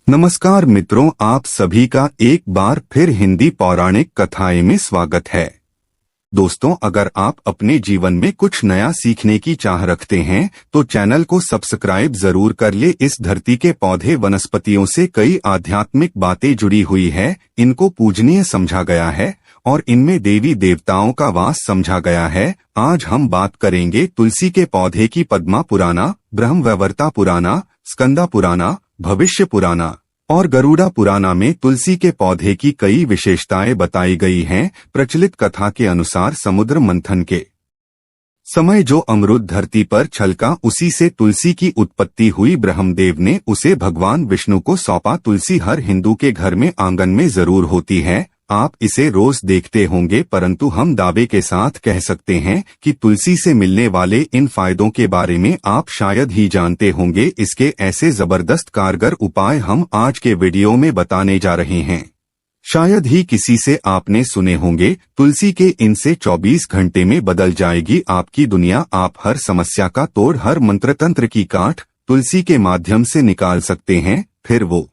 नमस्कार मित्रों, आप सभी का एक बार फिर हिंदी पौराणिक कथाएं में स्वागत है। दोस्तों, अगर आप अपने जीवन में कुछ नया सीखने की चाह रखते हैं तो चैनल को सब्सक्राइब जरूर कर ले। इस धरती के पौधे वनस्पतियों से कई आध्यात्मिक बातें जुड़ी हुई है। इनको पूजनीय समझा गया है और इनमें देवी देवताओं का वास समझा गया है। आज हम बात करेंगे तुलसी के पौधे की। पद्मा पुराना, ब्रह्मवैवर्ता पुराना, स्कंदा पुराना, भविष्य पुराना और गरुड़ा पुराना में तुलसी के पौधे की कई विशेषताएं बताई गई हैं। प्रचलित कथा के अनुसार समुद्र मंथन के समय जो अमृत धरती पर छलका, उसी से तुलसी की उत्पत्ति हुई। ब्रह्मदेव ने उसे भगवान विष्णु को सौंपा। तुलसी हर हिंदू के घर में आंगन में जरूर होती है। आप इसे रोज देखते होंगे, परंतु हम दावे के साथ कह सकते हैं कि तुलसी से मिलने वाले इन फायदों के बारे में आप शायद ही जानते होंगे। इसके ऐसे जबरदस्त कारगर उपाय हम आज के वीडियो में बताने जा रहे हैं। शायद ही किसी से आपने सुने होंगे। तुलसी के इनसे 24 घंटे में बदल जाएगी आपकी दुनिया। आप हर समस्या का तोड़, हर मंत्र तंत्र की काट तुलसी के माध्यम से निकाल सकते हैं। फिर वो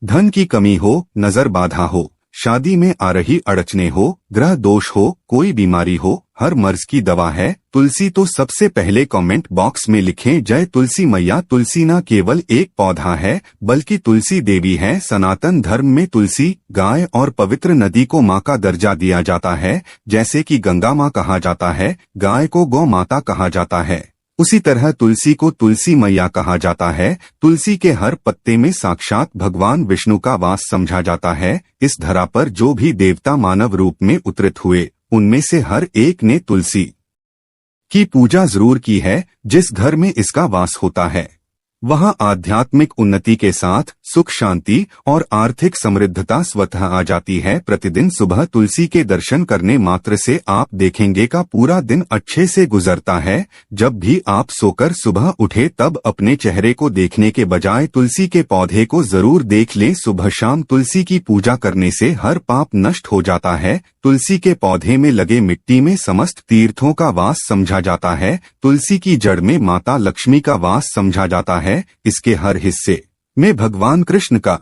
धन की कमी हो, नजर बाधा हो, शादी में आ रही अड़चने हो, ग्रह दोष हो, कोई बीमारी हो, हर मर्ज की दवा है तुलसी। तो सबसे पहले कमेंट बॉक्स में लिखें जय तुलसी मैया। तुलसी न केवल एक पौधा है बल्कि तुलसी देवी है। सनातन धर्म में तुलसी, गाय और पवित्र नदी को माँ का दर्जा दिया जाता है। जैसे कि गंगा माँ कहा जाता है, गाय को गौ माता कहा जाता है, उसी तरह तुलसी को तुलसी मैया कहा जाता है। तुलसी के हर पत्ते में साक्षात भगवान विष्णु का वास समझा जाता है। इस धरा पर जो भी देवता मानव रूप में उतरित हुए, उनमें से हर एक ने तुलसी की पूजा जरूर की है। जिस घर में इसका वास होता है वहां आध्यात्मिक उन्नति के साथ सुख, शांति और आर्थिक समृद्धता स्वतः आ जाती है। प्रतिदिन सुबह तुलसी के दर्शन करने मात्र से आप देखेंगे का पूरा दिन अच्छे से गुजरता है। जब भी आप सोकर सुबह उठे तब अपने चेहरे को देखने के बजाय तुलसी के पौधे को जरूर देख लें। सुबह शाम तुलसी की पूजा करने से हर पाप नष्ट हो जाता है। तुलसी के पौधे में लगे मिट्टी में समस्त तीर्थों का वास समझा जाता है। तुलसी की जड़ में माता लक्ष्मी का वास समझा जाता है। इसके हर हिस्से में भगवान कृष्ण का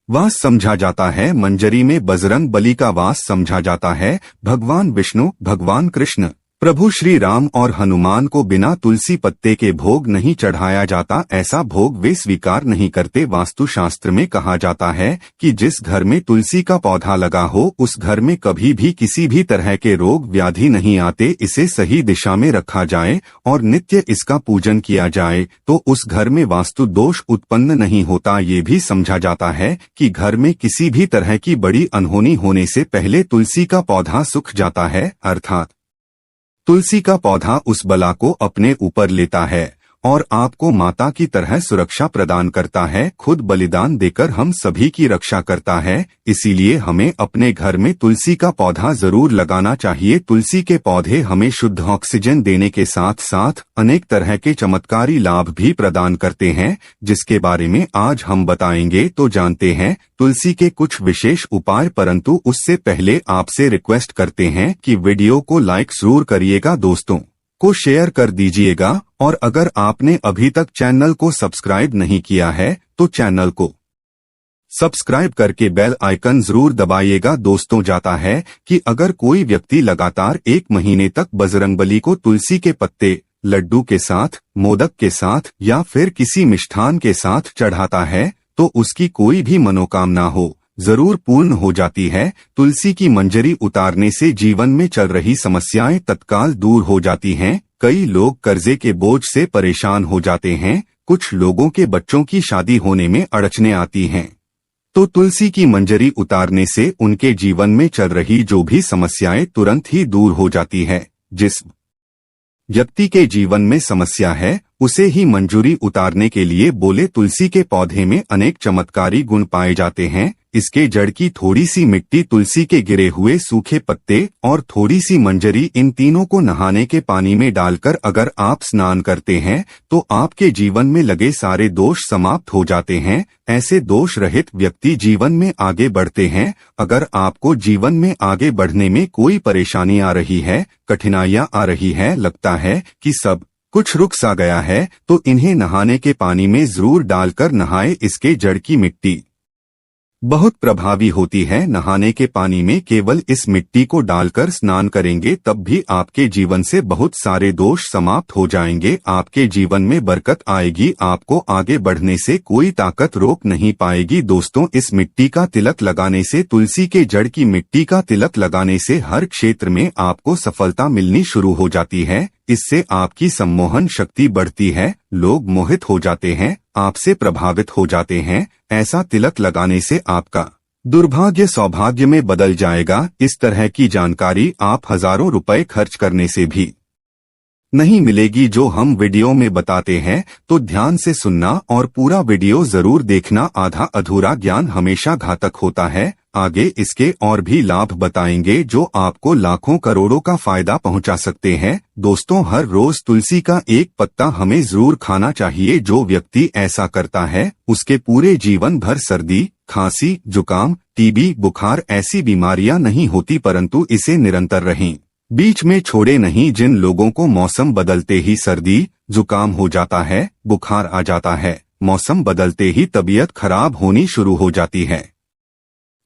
वास समझा जाता है। मंजरी में बजरंग बली का वास समझा जाता है। भगवान विष्णु, भगवान कृष्ण, प्रभु श्री राम और हनुमान को बिना तुलसी पत्ते के भोग नहीं चढ़ाया जाता। ऐसा भोग वे स्वीकार नहीं करते। वास्तुशास्त्र में कहा जाता है कि जिस घर में तुलसी का पौधा लगा हो उस घर में कभी भी किसी भी तरह के रोग व्याधि नहीं आते। इसे सही दिशा में रखा जाए और नित्य इसका पूजन किया जाए तो उस घर में वास्तु दोष उत्पन्न नहीं होता। ये भी समझा जाता है कि घर में किसी भी तरह की बड़ी अनहोनी होने से पहले तुलसी का पौधा सूख जाता है, अर्थात तुलसी का पौधा उस बला को अपने ऊपर लेता है और आपको माता की तरह सुरक्षा प्रदान करता है। खुद बलिदान देकर हम सभी की रक्षा करता है। इसीलिए हमें अपने घर में तुलसी का पौधा जरूर लगाना चाहिए। तुलसी के पौधे हमें शुद्ध ऑक्सीजन देने के साथ साथ अनेक तरह के चमत्कारी लाभ भी प्रदान करते हैं, जिसके बारे में आज हम बताएंगे। तो जानते हैं तुलसी के कुछ विशेष उपाय, परंतु उससे पहले आपसे रिक्वेस्ट करते हैं कि वीडियो को लाइक जरूर करिएगा, दोस्तों को शेयर कर दीजिएगा और अगर आपने अभी तक चैनल को सब्सक्राइब नहीं किया है तो चैनल को सब्सक्राइब करके बेल आइकन जरूर दबाइएगा। दोस्तों, जाता है कि अगर कोई व्यक्ति लगातार 1 महीने तक बजरंगबली को तुलसी के पत्ते लड्डू के साथ, मोदक के साथ या फिर किसी मिष्ठान के साथ चढ़ाता है तो उसकी कोई भी मनोकामना हो जरूर पूर्ण हो जाती है। तुलसी की मंजरी उतारने से जीवन में चल रही समस्याएं तत्काल दूर हो जाती हैं। कई लोग कर्जे के बोझ से परेशान हो जाते हैं। कुछ लोगों के बच्चों की शादी होने में अड़चने आती हैं, तो तुलसी की मंजरी उतारने से उनके जीवन में चल रही जो भी समस्याएं तुरंत ही दूर हो जाती है। जिस व्यक्ति के जीवन में समस्या है उसे ही मंजूरी उतारने के लिए बोले। तुलसी के पौधे में अनेक चमत्कारी गुण पाए जाते हैं। इसके जड़ की थोड़ी सी मिट्टी, तुलसी के गिरे हुए सूखे पत्ते और थोड़ी सी मंजरी, इन तीनों को नहाने के पानी में डालकर अगर आप स्नान करते हैं तो आपके जीवन में लगे सारे दोष समाप्त हो जाते हैं। ऐसे दोष रहित व्यक्ति जीवन में आगे बढ़ते हैं। अगर आपको जीवन में आगे बढ़ने में कोई परेशानी आ रही है, कठिनाइयां आ रही है, लगता है कि सब कुछ रुक सा गया है तो इन्हें नहाने के पानी में जरूर डालकर नहाए। इसके जड़ की मिट्टी बहुत प्रभावी होती है। नहाने के पानी में केवल इस मिट्टी को डालकर स्नान करेंगे तब भी आपके जीवन से बहुत सारे दोष समाप्त हो जाएंगे। आपके जीवन में बरकत आएगी। आपको आगे बढ़ने से कोई ताकत रोक नहीं पाएगी। दोस्तों, इस मिट्टी का तिलक लगाने से, तुलसी के जड़ की मिट्टी का तिलक लगाने से हर क्षेत्र में आपको सफलता मिलनी शुरू हो जाती है। इससे आपकी सम्मोहन शक्ति बढ़ती है। लोग मोहित हो जाते हैं, आपसे प्रभावित हो जाते हैं। ऐसा तिलक लगाने से आपका दुर्भाग्य सौभाग्य में बदल जाएगा। इस तरह की जानकारी आप हजारों रुपए खर्च करने से भी नहीं मिलेगी जो हम वीडियो में बताते हैं। तो ध्यान से सुनना और पूरा वीडियो जरूर देखना। आधा अधूरा ज्ञान हमेशा घातक होता है। आगे इसके और भी लाभ बताएंगे जो आपको लाखों करोड़ों का फायदा पहुंचा सकते हैं। दोस्तों, हर रोज तुलसी का एक पत्ता हमें जरूर खाना चाहिए। जो व्यक्ति ऐसा करता है उसके पूरे जीवन भर सर्दी, खांसी, जुकाम, टीबी, बुखार ऐसी बीमारियां नहीं होती, परंतु इसे निरंतर रहें, बीच में छोड़े नहीं। जिन लोगों को मौसम बदलते ही सर्दी, जुकाम हो जाता है, बुखार आ जाता है, मौसम बदलते ही तबीयत खराब होनी शुरू हो जाती है,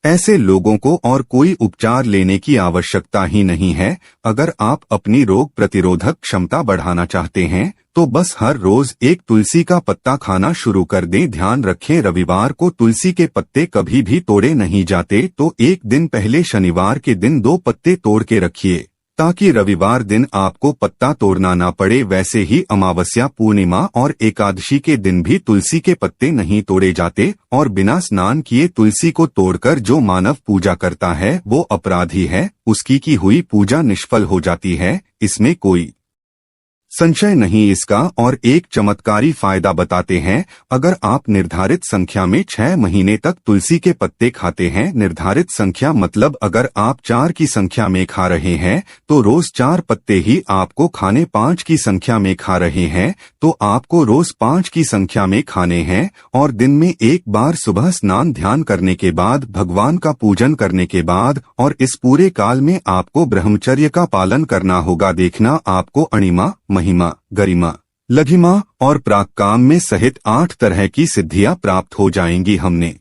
ऐसे लोगों को और कोई उपचार लेने की आवश्यकता ही नहीं है। अगर आप अपनी रोग प्रतिरोधक क्षमता बढ़ाना चाहते हैं तो बस हर रोज एक तुलसी का पत्ता खाना शुरू कर दें। ध्यान रखें, रविवार को तुलसी के पत्ते कभी भी तोड़े नहीं जाते। तो एक दिन पहले शनिवार के दिन 2 पत्ते तोड़ के रखिए ताकि रविवार दिन आपको पत्ता तोड़ना ना पड़े। वैसे ही अमावस्या, पूर्णिमा और एकादशी के दिन भी तुलसी के पत्ते नहीं तोड़े जाते। और बिना स्नान किए तुलसी को तोड़कर जो मानव पूजा करता है वो अपराधी है। उसकी की हुई पूजा निष्फल हो जाती है, इसमें कोई संशय नहीं इसका। और एक चमत्कारी फायदा बताते हैं। अगर आप निर्धारित संख्या में 6 महीने तक तुलसी के पत्ते खाते हैं, निर्धारित संख्या मतलब अगर आप 4 की संख्या में खा रहे हैं तो रोज 4 पत्ते ही आपको खाने। 5 की संख्या में खा रहे हैं तो आपको रोज 5 की संख्या में खाने हैं। और दिन में एक बार सुबह स्नान ध्यान करने के बाद, भगवान का पूजन करने के बाद, और इस पूरे काल में आपको ब्रह्मचर्य का पालन करना होगा। देखना, आपको अणिमा, महिमा, गरिमा, लघिमा और प्राक्काम में सहित 8 तरह की सिद्धियां प्राप्त हो जाएंगी। हमने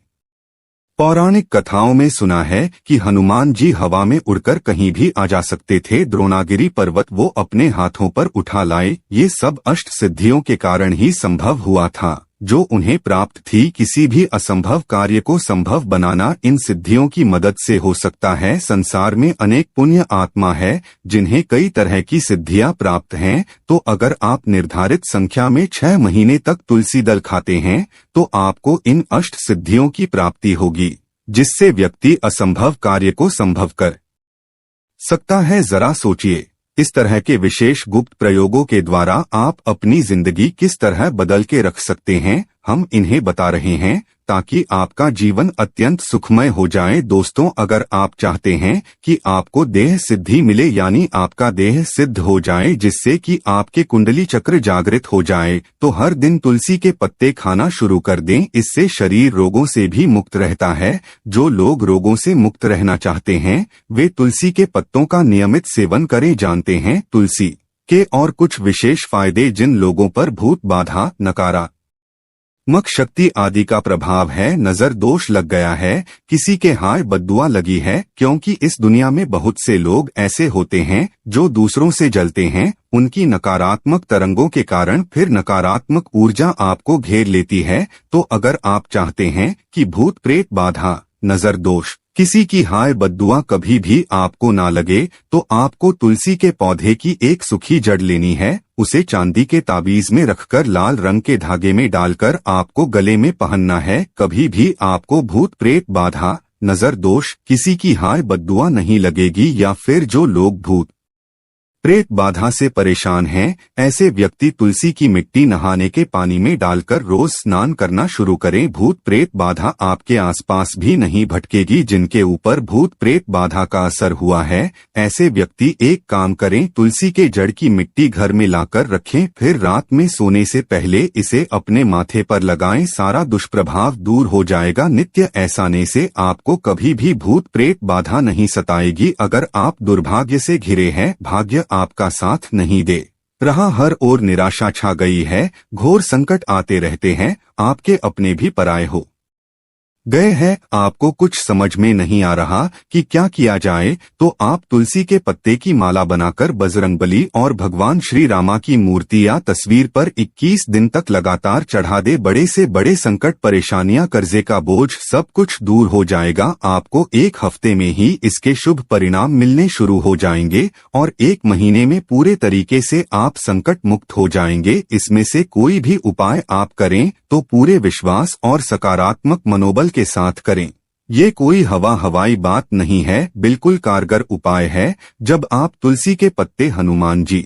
पौराणिक कथाओं में सुना है कि हनुमान जी हवा में उड़कर कहीं भी आ जा सकते थे। द्रोणागिरी पर्वत वो अपने हाथों पर उठा लाए। ये सब अष्ट सिद्धियों के कारण ही संभव हुआ था जो उन्हें प्राप्त थी। किसी भी असंभव कार्य को संभव बनाना इन सिद्धियों की मदद से हो सकता है। संसार में अनेक पुण्य आत्मा है जिन्हें कई तरह की सिद्धियां प्राप्त हैं। तो अगर आप निर्धारित संख्या में 6 महीने तक तुलसी दल खाते हैं तो आपको इन अष्ट सिद्धियों की प्राप्ति होगी, जिससे व्यक्ति असंभव कार्य को संभव कर सकता है। जरा सोचिए, इस तरह के विशेष गुप्त प्रयोगों के द्वारा आप अपनी जिंदगी किस तरह बदल के रख सकते हैं, हम इन्हें बता रहे हैं ताकि आपका जीवन अत्यंत सुखमय हो जाए। दोस्तों, अगर आप चाहते हैं कि आपको देह सिद्धि मिले, यानी आपका देह सिद्ध हो जाए, जिससे कि आपके कुंडली चक्र जागृत हो जाए, तो हर दिन तुलसी के पत्ते खाना शुरू कर दें। इससे शरीर रोगों से भी मुक्त रहता है। जो लोग रोगों से मुक्त रहना चाहते हैं वे तुलसी के पत्तों का नियमित सेवन करें। जानते हैं तुलसी के और कुछ विशेष फायदे। जिन लोगों पर भूत बाधा, नकारा मक शक्ति आदि का प्रभाव है, नजर दोष लग गया है, किसी के हाय बद्दुआ लगी है, क्योंकि इस दुनिया में बहुत से लोग ऐसे होते हैं जो दूसरों से जलते हैं। उनकी नकारात्मक तरंगों के कारण फिर नकारात्मक ऊर्जा आपको घेर लेती है। तो अगर आप चाहते हैं कि भूत प्रेत बाधा, नजर दोष, किसी की हाय बद्दुआ कभी भी आपको ना लगे, तो आपको तुलसी के पौधे की एक सूखी जड़ लेनी है। उसे चांदी के ताबीज में रखकर लाल रंग के धागे में डालकर आपको गले में पहनना है। कभी भी आपको भूत प्रेत बाधा, नजर दोष, किसी की हाय बद्दुआ नहीं लगेगी। या फिर जो लोग भूत प्रेत बाधा से परेशान हैं, ऐसे व्यक्ति तुलसी की मिट्टी नहाने के पानी में डालकर रोज स्नान करना शुरू करें। भूत प्रेत बाधा आपके आसपास भी नहीं भटकेगी। जिनके ऊपर भूत प्रेत बाधा का असर हुआ है, ऐसे व्यक्ति एक काम करें, तुलसी के जड़ की मिट्टी घर में लाकर रखें, फिर रात में सोने से पहले इसे अपने माथे पर लगाएं। सारा दुष्प्रभाव दूर हो जाएगा। नित्य ऐसाने से आपको कभी भी भूत प्रेत बाधा नहीं सताएगी। अगर आप दुर्भाग्य से घिरे हैं, भाग्य आपका साथ नहीं दे रहा हर ओर निराशा छा गई है, घोर संकट आते रहते हैं, आपके अपने भी पराये हो गए हैं, आपको कुछ समझ में नहीं आ रहा कि क्या किया जाए, तो आप तुलसी के पत्ते की माला बनाकर बजरंगबली और भगवान श्री रामा की मूर्ति या तस्वीर पर 21 दिन तक लगातार चढ़ा दे। बड़े से बड़े संकट, परेशानियां, कर्जे का बोझ, सब कुछ दूर हो जाएगा। आपको 1 हफ्ते में ही इसके शुभ परिणाम मिलने शुरू हो जाएंगे और 1 महीने में पूरे तरीके से आप संकट मुक्त हो जाएंगे। इसमें से कोई भी उपाय आप करें तो पूरे विश्वास और सकारात्मक मनोबल के साथ करें। ये कोई हवाई बात नहीं है, बिल्कुल कारगर उपाय है। जब आप तुलसी के पत्ते हनुमान जी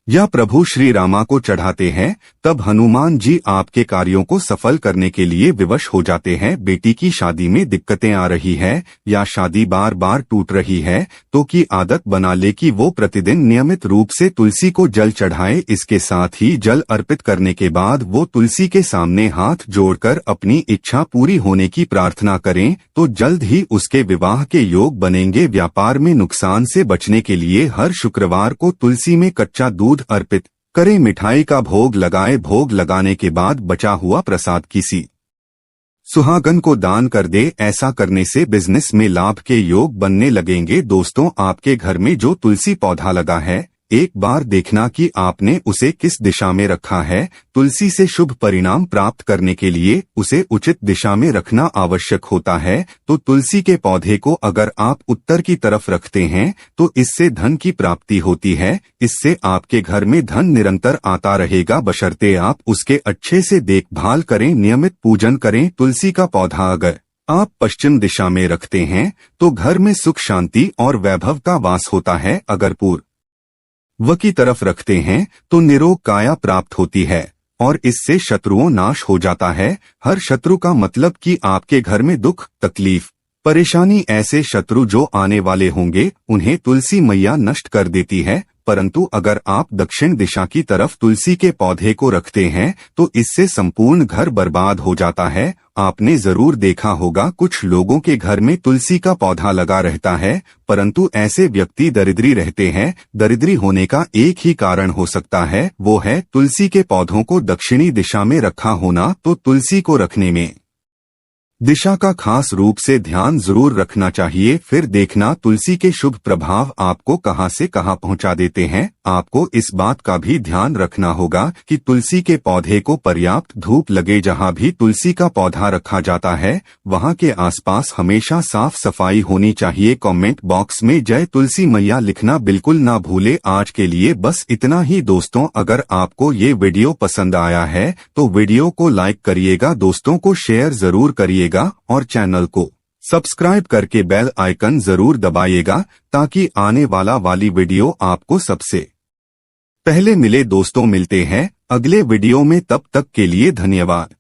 या प्रभु श्री रामा को चढ़ाते हैं, तब हनुमान जी आपके कार्यों को सफल करने के लिए विवश हो जाते हैं। बेटी की शादी में दिक्कतें आ रही है या शादी बार बार टूट रही है, तो की आदत बना ले कि वो प्रतिदिन नियमित रूप से तुलसी को जल चढ़ाए। इसके साथ ही जल अर्पित करने के बाद वो तुलसी के सामने हाथ जोड़कर अपनी इच्छा पूरी होने की प्रार्थना करें, तो जल्द ही उसके विवाह के योग बनेंगे। व्यापार में नुकसान से बचने के लिए हर शुक्रवार को तुलसी में कच्चा दूध अर्पित करें, मिठाई का भोग लगाए। भोग लगाने के बाद बचा हुआ प्रसाद किसी सुहागन को दान कर दे। ऐसा करने से बिजनेस में लाभ के योग बनने लगेंगे। दोस्तों, आपके घर में जो तुलसी पौधा लगा है, एक बार देखना कि आपने उसे किस दिशा में रखा है। तुलसी से शुभ परिणाम प्राप्त करने के लिए उसे उचित दिशा में रखना आवश्यक होता है। तो तुलसी के पौधे को अगर आप उत्तर की तरफ रखते हैं तो इससे धन की प्राप्ति होती है। इससे आपके घर में धन निरंतर आता रहेगा, बशर्ते आप उसके अच्छे से देखभाल करें, नियमित पूजन करें। तुलसी का पौधा अगर आप पश्चिम दिशा में रखते हैं तो घर में सुख, शांति और वैभव का वास होता है। अगर पूर्व की तरफ रखते हैं तो निरोग काया प्राप्त होती है और इससे शत्रुओं नाश हो जाता है। हर शत्रु का मतलब कि आपके घर में दुख, तकलीफ, परेशानी, ऐसे शत्रु जो आने वाले होंगे उन्हें तुलसी मैया नष्ट कर देती है। परंतु अगर आप दक्षिण दिशा की तरफ तुलसी के पौधे को रखते हैं तो इससे संपूर्ण घर बर्बाद हो जाता है। आपने जरूर देखा होगा, कुछ लोगों के घर में तुलसी का पौधा लगा रहता है, परंतु ऐसे व्यक्ति दरिद्री रहते हैं। दरिद्री होने का एक ही कारण हो सकता है, वो है तुलसी के पौधों को दक्षिणी दिशा में रखा होना। तो तुलसी को रखने में दिशा का खास रूप से ध्यान जरूर रखना चाहिए। फिर देखना तुलसी के शुभ प्रभाव आपको कहां से कहां पहुंचा देते हैं। आपको इस बात का भी ध्यान रखना होगा कि तुलसी के पौधे को पर्याप्त धूप लगे। जहां भी तुलसी का पौधा रखा जाता है वहां के आसपास हमेशा साफ सफाई होनी चाहिए। कमेंट बॉक्स में जय तुलसी मैया लिखना बिल्कुल ना भूले। आज के लिए बस इतना ही दोस्तों। अगर आपको ये वीडियो पसंद आया है तो वीडियो को लाइक करिएगा, दोस्तों को शेयर जरूर करिएगा और चैनल को सब्सक्राइब करके बेल आइकन जरूर दबाइएगा ताकि आने वाली वीडियो आपको सबसे पहले मिले। दोस्तों, मिलते हैं अगले वीडियो में, तब तक के लिए धन्यवाद।